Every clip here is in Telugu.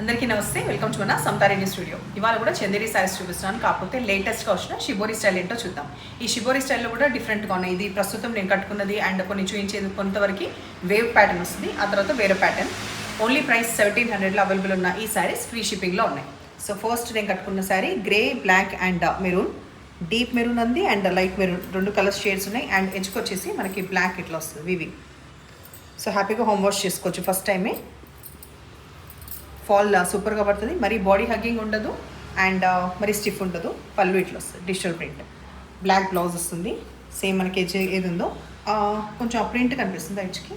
అందరికీ నమస్తే, వెల్కమ్ టు మన సమతారెడ్డి స్టూడియో. ఇవాళ కూడా చందేరి సారీస్ చూపిస్తున్నాను. కాకపోతే లేటెస్ట్గా వచ్చిన షిబోరి స్టైల్ ఏంటో చూద్దాం. ఈ షిబోరి స్టైల్లో కూడా డిఫరెంట్గా ఉన్నాయి. ఇది ప్రస్తుతం నేను కట్టుకున్నది అండ్ కొన్ని చూపించేది కొంతవరకు వేవ్ ప్యాటర్న్ వస్తుంది, ఆ తర్వాత వేరే ప్యాటర్న్. ఓన్లీ ప్రైస్ 1700లో అవైలబుల్ ఉన్న ఈ సారీస్ ఫ్రీ షిప్పింగ్లో ఉన్నాయి. సో ఫస్ట్ నేను కట్టుకున్న sari grey, black and maroon. Deep maroon ఉంది అండ్ లైట్ మెరూన్, రెండు కలర్ షేడ్స్ ఉన్నాయి. అండ్ ఎడ్జ్కి వచ్చేసి మనకి బ్లాక్ ఇట్లా వస్తుంది వివింగ్. సో హ్యాపీగా హోమ్ వాష్ చేసుకోవచ్చు ఫస్ట్ టైమే. ఫాల్ సూపర్గా పడుతుంది, మరి బాడీ హగ్గింగ్ ఉండదు అండ్ మరి స్టిఫ్ ఉండదు. పళ్ళు ఇట్లా వస్తుంది, డిజిటల్ ప్రింట్. బ్లాక్ బ్లౌజ్ వస్తుంది, సేమ్ మనకి ఎడ్జ్ ఏది ఉందో కొంచెం ఆ ప్రింట్ కనిపిస్తుంది ఎడ్జ్కి.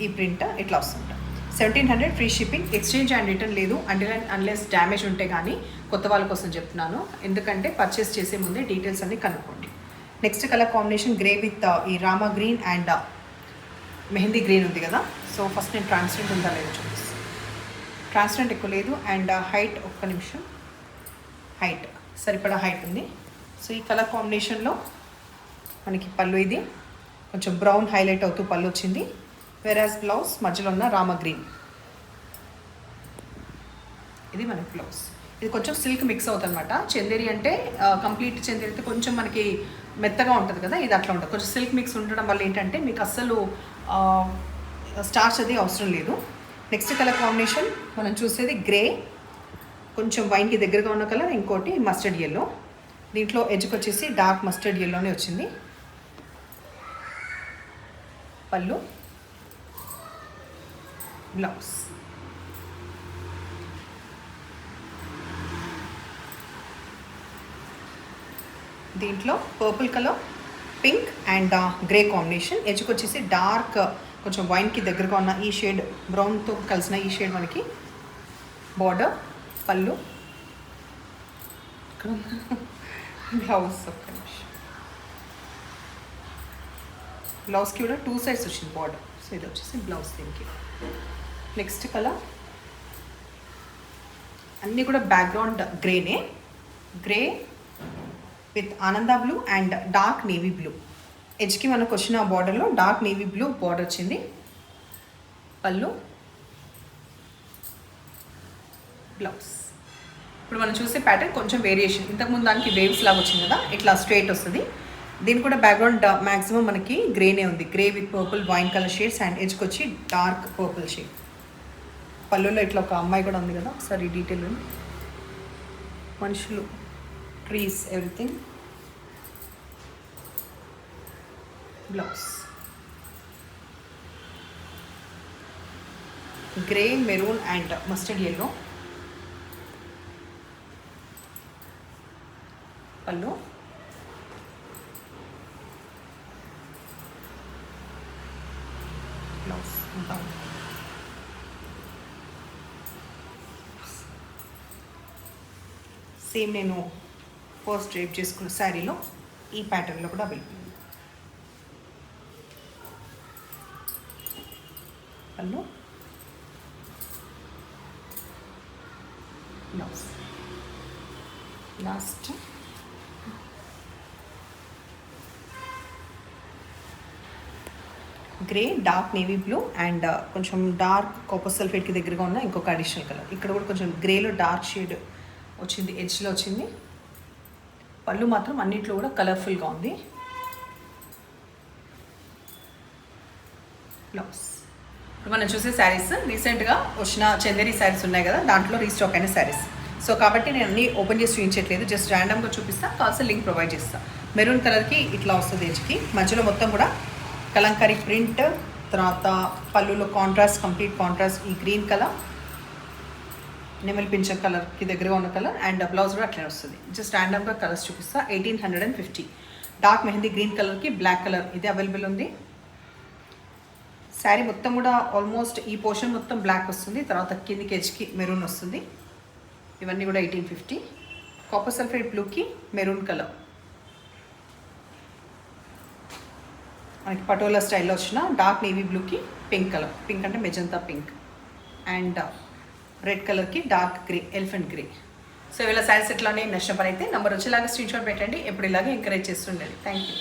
ఈ ప్రింట్ ఇట్లా వస్తుంది. 1700 free shipping. Exchange and return లేదు అన్లెస్ డ్యామేజ్ ఉంటే కానీ. కొత్త వాళ్ళ కోసం చెప్తున్నాను, ఎందుకంటే పర్చేస్ చేసే ముందే డీటెయిల్స్ అన్నీ కనుక్కోండి. Next colour combination grey with ఈ Rama green and mehndi green ఉంది కదా. సో ఫస్ట్ నేను ట్రాన్స్పరెంట్ ఉందా లేదో చూపిస్తాను. ట్రాన్స్పరెంట్ ఎక్కువ లేదు అండ్ హైట్ ఒక్క నిమిషం, హైట్ సరిపడా హైట్ ఉంది. సో ఈ కలర్ కాంబినేషన్లో మనకి పళ్ళు ఇది కొంచెం బ్రౌన్ హైలైట్ అవుతూ పళ్ళు వచ్చింది. వెరాజ్ బ్లౌజ్ మధ్యలో ఉన్న రామ గ్రీన్, ఇది మనకి బ్లౌజ్. ఇది కొంచెం సిల్క్ మిక్స్ అవుతుంది అనమాట. చందేరి అంటే కంప్లీట్ చందేరి అయితే కొంచెం మనకి మెత్తగా ఉంటుంది కదా, ఇది అట్లా ఉంటుంది. కొంచెం సిల్క్ మిక్స్ ఉండడం వల్ల ఏంటంటే మీకు అస్సలు స్టార్చ్ అది అవసరం లేదు. నెక్స్ట్ కలర్ కాంబినేషన్ మనం చూసేది గ్రే, కొంచెం వైన్కి దగ్గరగా ఉన్న కలర్. ఇంకోటి మస్టర్డ్ ఎల్లో. దీంట్లో ఎడ్జ్కి వచ్చేసి డార్క్ మస్టర్డ్ ఎల్లోనే వచ్చింది. పళ్ళు, బ్లౌజ్. దీంట్లో purple colour, pink and grey combination. ఎడ్జ్కి వచ్చేసి డార్క్ కొంచెం వైన్కి దగ్గరగా ఉన్న ఈ షేడ్, బ్రౌన్తో కలిసిన ఈ షేడ్ మనకి బార్డర్. పళ్ళు, బ్లౌజ్. బ్లౌజ్కి కూడా 2 సైడ్స్ వచ్చింది బార్డర్. సో ఇది వచ్చేసి బ్లౌజ్ దీనికి. నెక్స్ట్ కలర్ అన్నీ కూడా బ్యాక్గ్రౌండ్ గ్రేనే. Grey with Ananda blue and dark navy blue. ఎడ్జ్కి మనకు వచ్చిన బార్డర్లో డార్క్ నేవీ బ్లూ బార్డర్ వచ్చింది. పళ్ళు, బ్లౌజ్. ఇప్పుడు మనం చూసే ప్యాటర్న్ కొంచెం వేరియేషన్. ఇంతకుముందు దానికి వేవ్స్ లాగా వచ్చింది కదా, ఇట్లా స్ట్రైట్ వస్తుంది. దీని కూడా బ్యాక్గ్రౌండ్ మ్యాక్సిమం మనకి గ్రేనే ఉంది. Grey with purple wine colour shades and ఎడ్జ్కి వచ్చి డార్క్ పర్పుల్ షేడ్. పళ్ళులో ఇట్లా ఒక అమ్మాయి కూడా ఉంది కదా, ఒకసారి డీటెయిల్ ఉంది. మనుషులు, trees, everything. Blouse grey, maroon and mustard yellow. పళ్ళు, బ్లౌజ్. సేమ్ నేను ఫస్ట్ డ్రేప్ చేసుకున్న శారీలో ఈ ప్యాటర్న్లో కూడా అవైలబుల్. పళ్ళు, blouse. Last grey, dark navy blue and కొంచెం డార్క్ కాపర్ సల్ఫేట్కి దగ్గరగా ఉన్న ఇంకొక అడిషనల్ కలర్. ఇక్కడ కూడా కొంచెం గ్రేలో డార్క్ షేడ్ వచ్చింది, ఎడ్జ్లో వచ్చింది. పళ్ళు మాత్రం అన్నింటిలో కూడా కలర్ఫుల్గా ఉంది. బ్లౌజ్. ఇప్పుడు మనం చూసే శారీస్ రీసెంట్గా వచ్చిన చందేరి శారీస్ ఉన్నాయి కదా, దాంట్లో రీస్టాక్ అయిన శారీస్. సో కాబట్టి నేను అన్నీ ఓపెన్ చేసి చూపించట్లేదు, జస్ట్ ర్యాండమ్గా చూపిస్తాను. కావాల్సిన లింక్ ప్రొవైడ్ చేస్తాను. మెరూన్ కలర్కి ఇట్లా వస్తుంది ఎడ్జ్కి, మధ్యలో మొత్తం కూడా కలంకారీ ప్రింట్. తర్వాత పళ్ళులో కాంట్రాస్ట్, కంప్లీట్ కాంట్రాస్ట్. ఈ గ్రీన్ కలర్, నెమల్ పింఛన్ కలర్కి దగ్గరగా ఉన్న కలర్ అండ్ బ్లౌజ్ కూడా అట్లనే వస్తుంది. జస్ట్ ర్యాండమ్గా కలర్స్ చూపిస్తా. 1850. డార్క్ మెహందీ గ్రీన్ కలర్కి బ్లాక్ కలర్ ఇది అవైలబుల్ ఉంది. శారీ మొత్తం కూడా ఆల్మోస్ట్ ఈ పోర్షన్ మొత్తం బ్లాక్ వస్తుంది, తర్వాత కిందికి ఎడ్జ్కి మెరూన్ వస్తుంది. ఇవన్నీ కూడా 1850. కాపర్ సల్ఫేట్ బ్లూకి మెరూన్ కలర్, మనకి పటోలా స్టైల్లో వచ్చిన డార్క్ నేవీ బ్లూకి పింక్ కలర్. పింక్ అంటే మెజంతా పింక్. అండ్ రెడ్ కలర్కి dark grey, elephant grey. So ఇవాళ శారీస్ ఎట్లానే నష్టపడి అయితే నెంబర్ వచ్చేలాగా స్క్రీన్ షాట్ పెట్టండి. ఎప్పుడు ఇలాగే ఎంకరేజ్ చేస్తుండండి. Thank you.